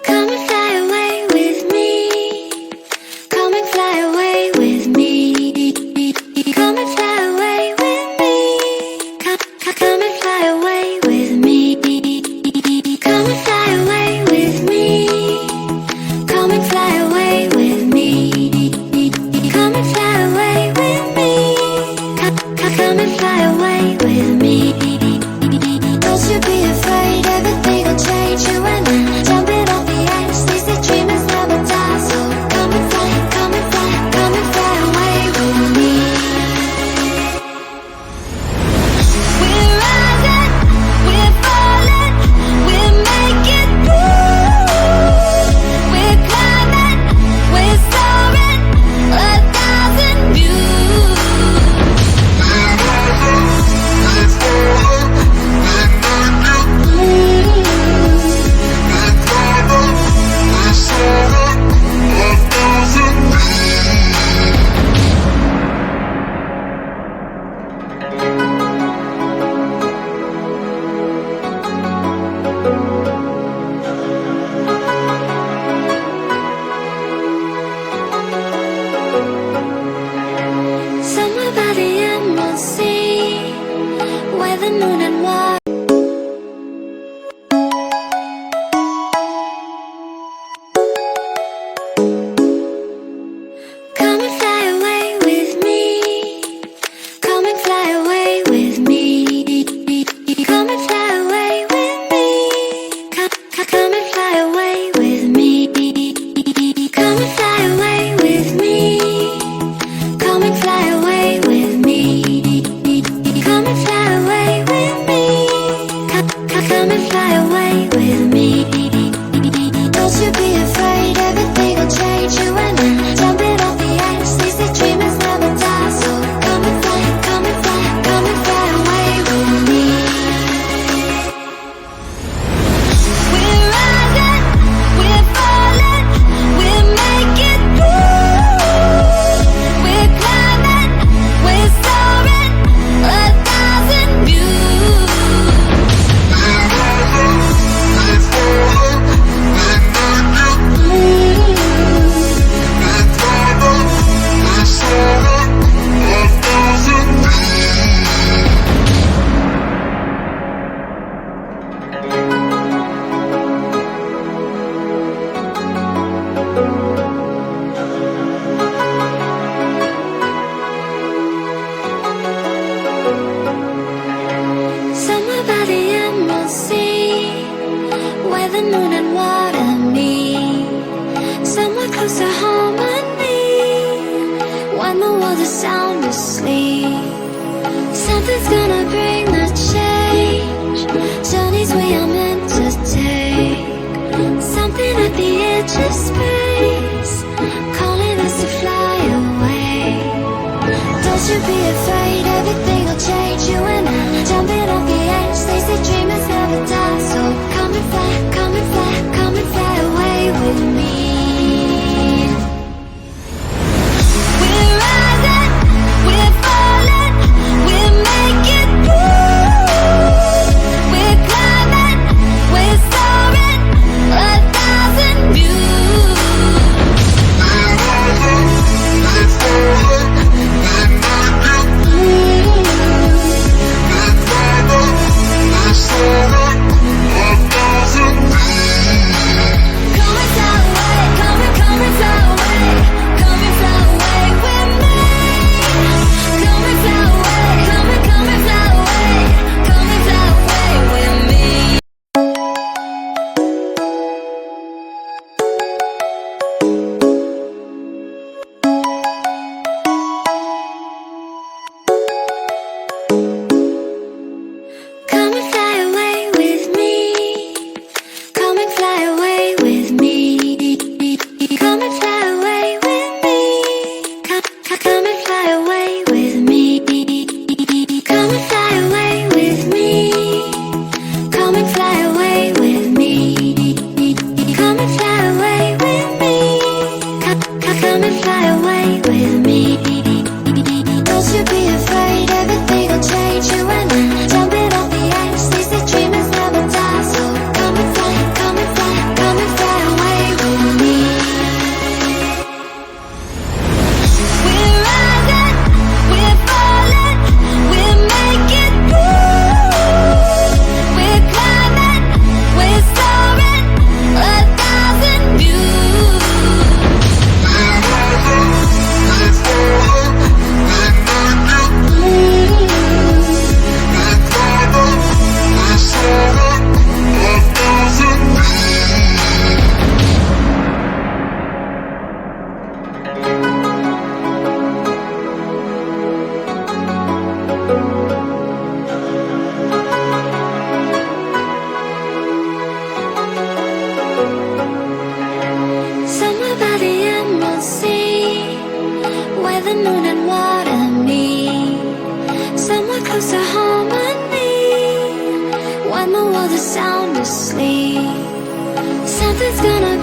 Come and fly away with me. Come and fly away with me. Come and fly away with me. Come and fly away with me. Come and fly away with me. Come and fly away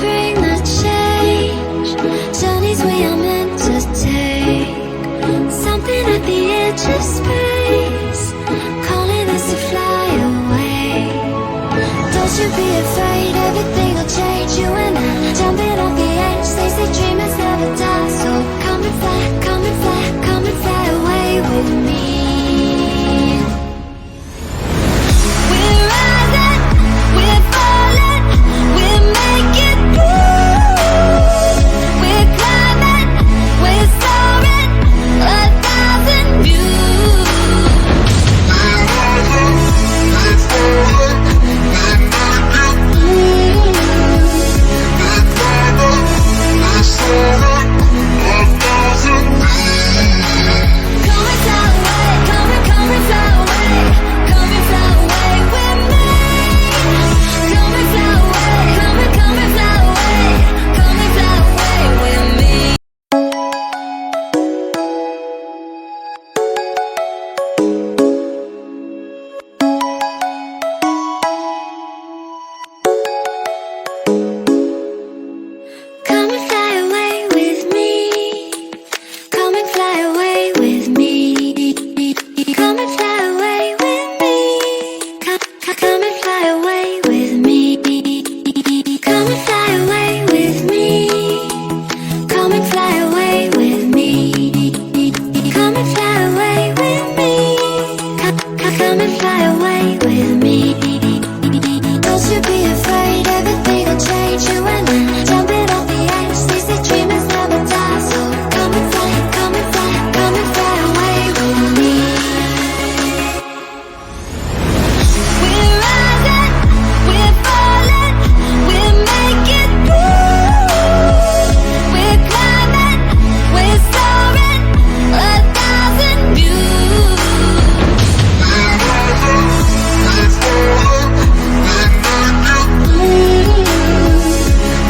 bring the change. Journeys we are meant to take. Something at the edge of space, calling us to fly away. Don't you be afraid, everything will change. You and I, jumping off the edge. They say dreamers never die, so come and fly, come and fly, come and fly away with me. We're rising, we're falling, we're making through. We're climbing, we're soaring, 1,000 views. We're rising, we're falling, we're making through. We're climbing, we're soaring, 1,000 views. Come and fly away, come and fly away, come and fly away with me. Come and fly away, come and fly away, come and fly away with me. Come and fly away with me. Come and fly away with me. Come and fly away with me. Come and fly away with me. Come and fly away with me. Come and fly away with me. Come and fly away with me. Come and fly away with me. Don't you be afraid, everything will change. You and I, jumping off the edge. They say dreamers never die, so come and fly, come and fly, come and fly away with me. We're rising, we're falling, we're making through. We're climbing, we're soaring, 1,000 views. We're rising, we're falling, we're making through.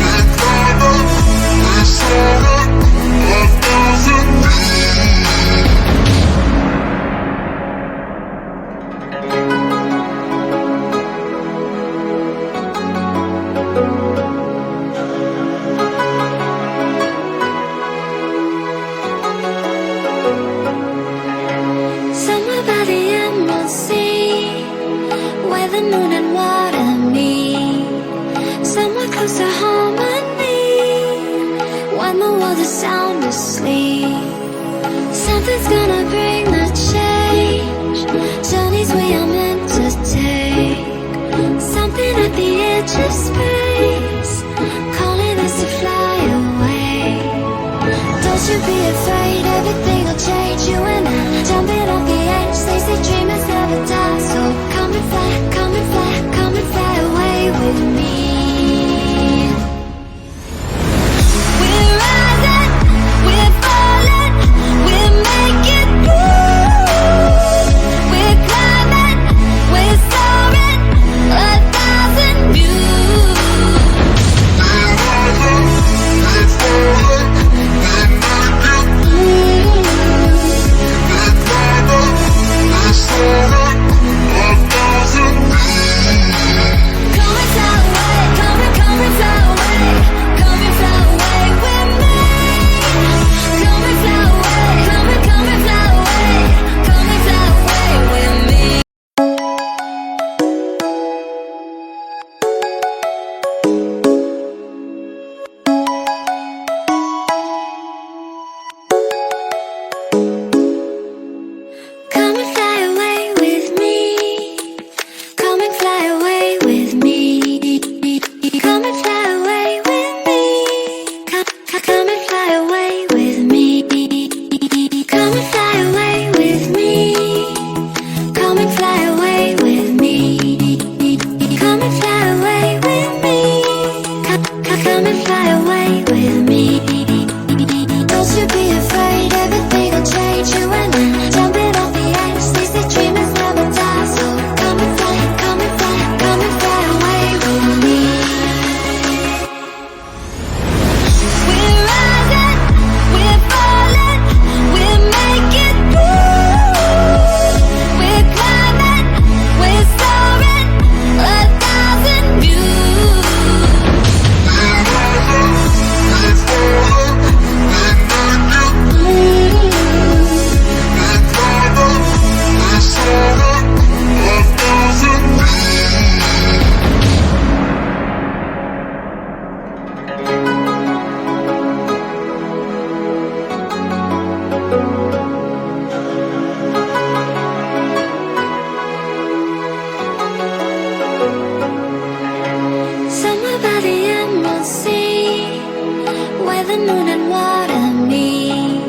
We're climbing, we're soaring, 1,000 Somewhere by the emerald sea, where the moon and water meet. Somewhere close to harmony, when the world is sound asleep. Something's gonna bring the change. Journeys we are meant to take. Something at the edge of space, calling us to fly away. Don't you be afraid, everything will change. You and I, jumping off the edge. They say dreamers never die, so come and fly, come and fly, come and fly away with me. We're rising, we're falling, we're making through. We're climbing, we're soaring, 1,000 views. We're rising, we're falling, we're making through. where the moon and water meet,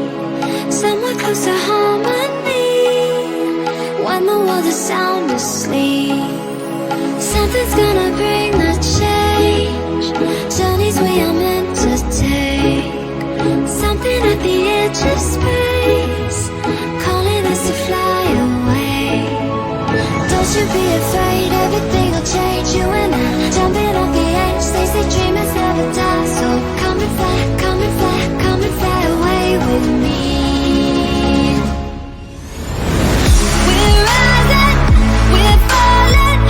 somewhere close to harmony. When the world is sound asleep, something's gonna bring the change. Journeys we are meant to take, something at the edge of space, calling us to fly away. Don't you be afraid, everything will change. You and I, jumping off the edge. They say dreamers never die, so come and fly, come and fly, come and fly away with me. We're rising, we're falling,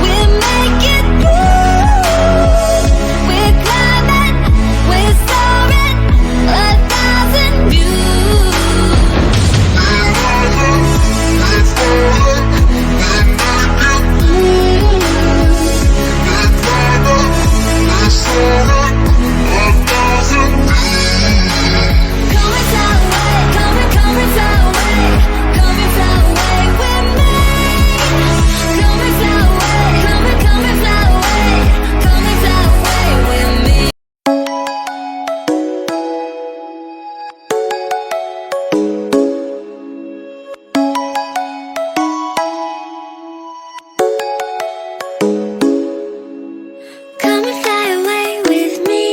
we're making through. We're climbing, we're soaring, 1,000 views. We're rising, we're falling, we're making through. We're climbing, we're soaring, 1,000 views. Come and fly away, come and fly away, come and fly away with me. Come and fly away, come and fly away, come and fly away with me. Come and fly away with me.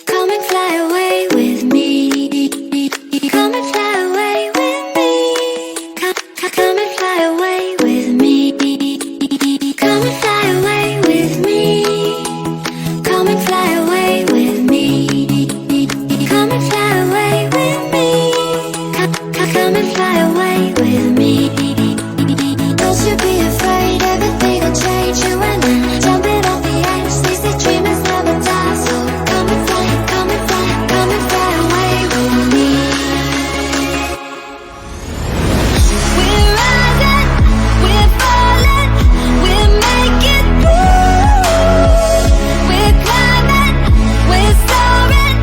Come and fly away with me. Come and fly away with me. Come and fly away with me. Come and fly away with me. Come and fly away with me. Come and fly away with me. Come and fly away with me. Don't you be afraid, everything will change. You and I, jumping off the edge. They say dreamers never die, so come and fly, come and fly, come and fly away with me. We're rising, we're falling, we're making through. We're climbing, we're soaring,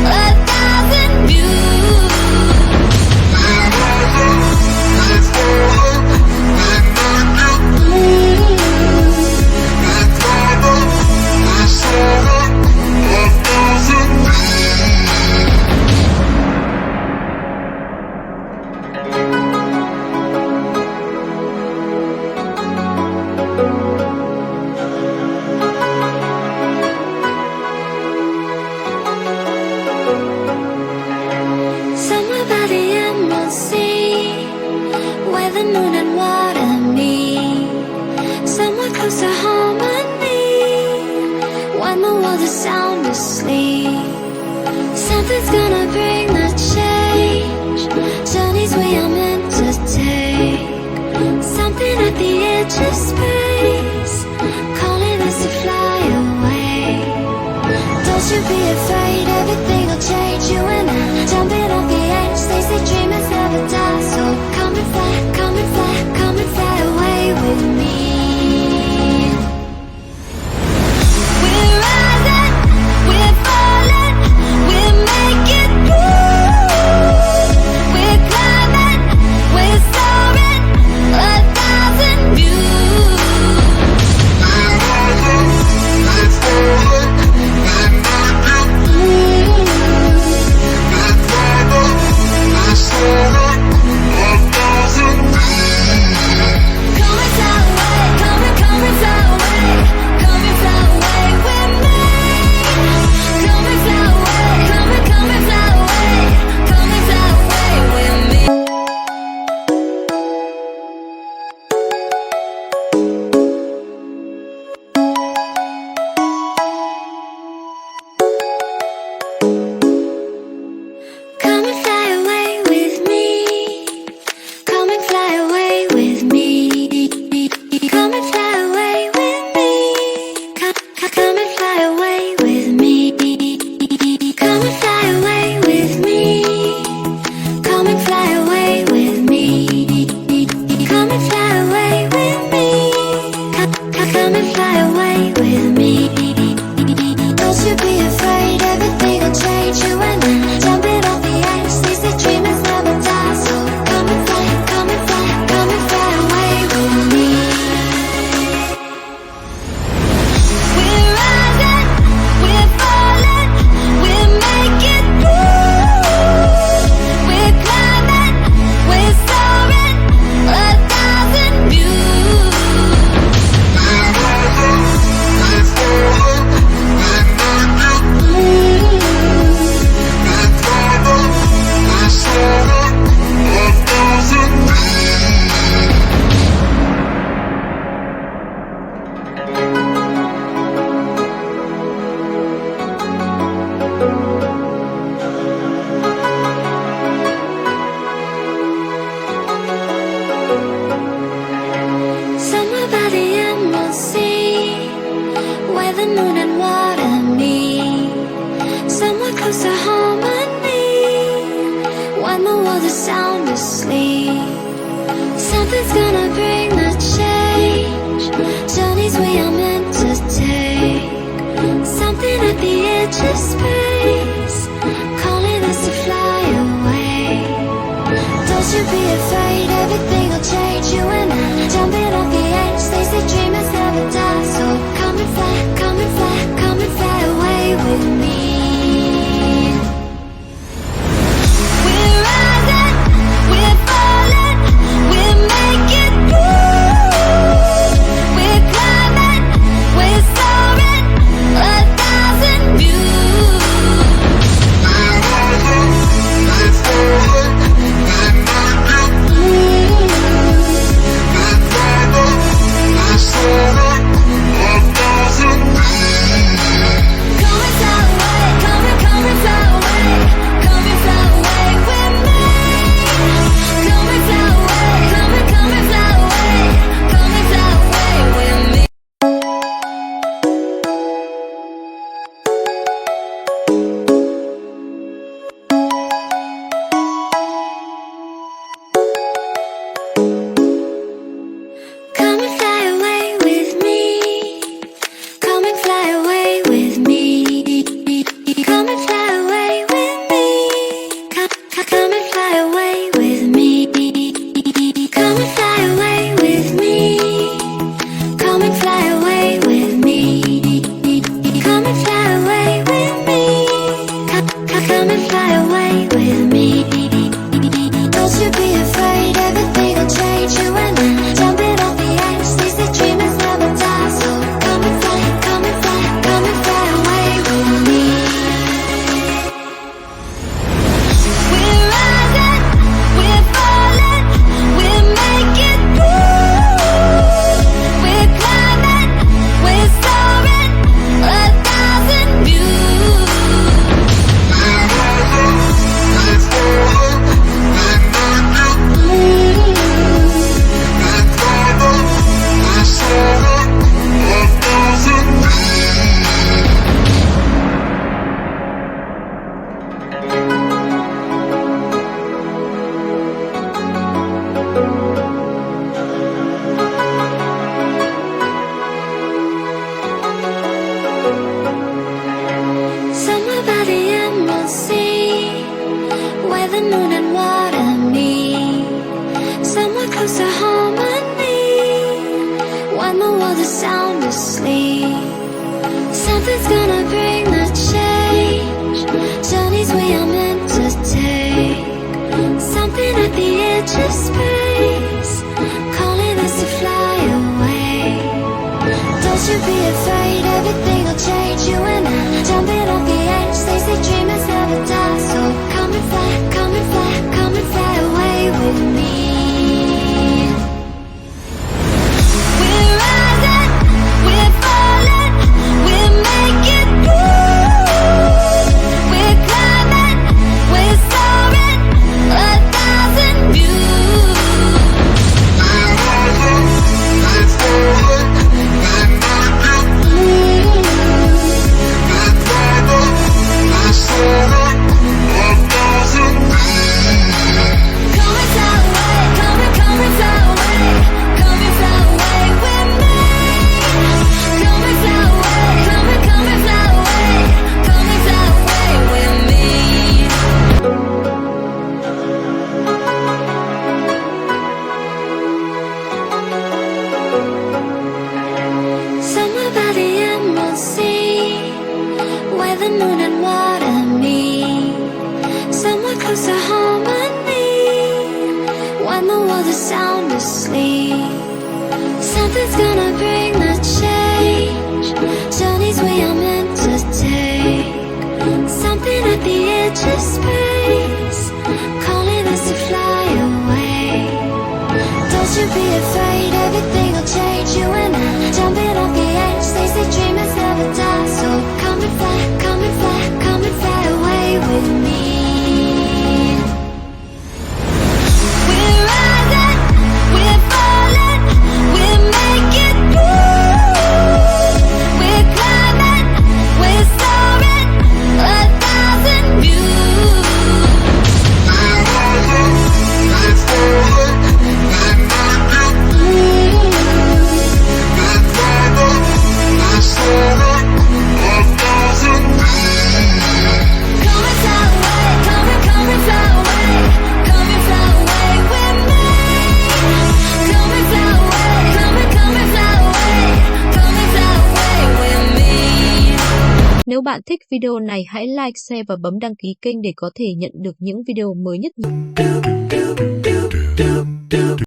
1,000 views. We're rising, we're falling, we're making through. We're climbing, we're soaring, 1,000 views. We're rising, we're falling, we're making through. We're climbing, we're soaring, 1,000 views. We're rising, we're falling, we're making through. We're climbing, we're soaring, 1,000 views. Somewhere by the emerald sea, where the moon and water meet, somewhere close to harmony. When the world is sound asleep, something's gonna bring the change. Journeys we are meant to take, something at the edge of space, calling us to fly away. Don't you be afraid, everything will change. You and I, jumping off the edge. They say dreamers never die, so come and fly, come and fly, come and fly away with me. We're rising, we're falling, we're making through. We're climbing, we're soaring, 1,000 views. We're rising, we're falling, we're making through. close to harmony. When the world is sound asleep, something's gonna bring the change. Journeys we are meant to take, something at the edge of space, calling us to fly away. Don't you be afraid, everything will change. You and I, jumping off the edge. They say dreamers never die, so come and fly, come and fly, come and fly away with me. We're rising, we're falling, we're making through. We're climbing, we're soaring, 1,000 views. We're rising, we're falling, we're making through. We're climbing, we're soaring, 1,000 views. Come and fly away, come and fly away, come and fly away with me. Come and fly away, come and fly away, come and fly away with me. Come and fly away with me. Come and fly away with me. Come and fly away with me. Come and fly away with me. Come and fly away with me. Come and fly away with me. Come and fly away with me. Come and fly away with me. Don't you be afraid, everything will change. You and I, jumping off the edge. They say dreamers never die, so come and fly, come and fly, come and fly away with me. We're rising, we're falling, we're making through. We're climbing, we're soaring, 1,000 views. We're rising, we're falling, we're making through. We're climbing, we're soaring, 1,000 Somewhere by the emerald sea, where the moon and water meet, somewhere close to harmony. When the world is sound asleep, something's gonna bring the change. Journeys we are meant to take, something at the edge of space, calling us to fly away. Don't you be afraid, everything will change. You and I, jumping off the edge. They say dreamers never die, so come and fly, come and fly, come and fly away with me. We're rising, we're falling, we're making through. We're climbing, we're soaring, 1,000 views. We're rising, we're falling, we're making through. We're climbing, we're soaring, 1,000 views. Come and fly away, come and fly away, come and fly away with me. Come and fly away, come and fly away, come and fly away with me. Somewhere by the emerald sea, where the moon and water meet, somewhere close to harmony. When the world is sound asleep, something's gonna bring the change. Journeys we are meant to take, something at the edge of space, calling us to fly away. Don't you be afraid, everything will change. You and I, jumping off the edge. They say dreamers never die, so come and fly, come and fly, come and fly away with me. We're rising, we're falling, we're making through. We're climbing, Nếu bạn thích video này hãy like, share và bấm đăng ký kênh để có thể nhận được những video mới nhất nhé.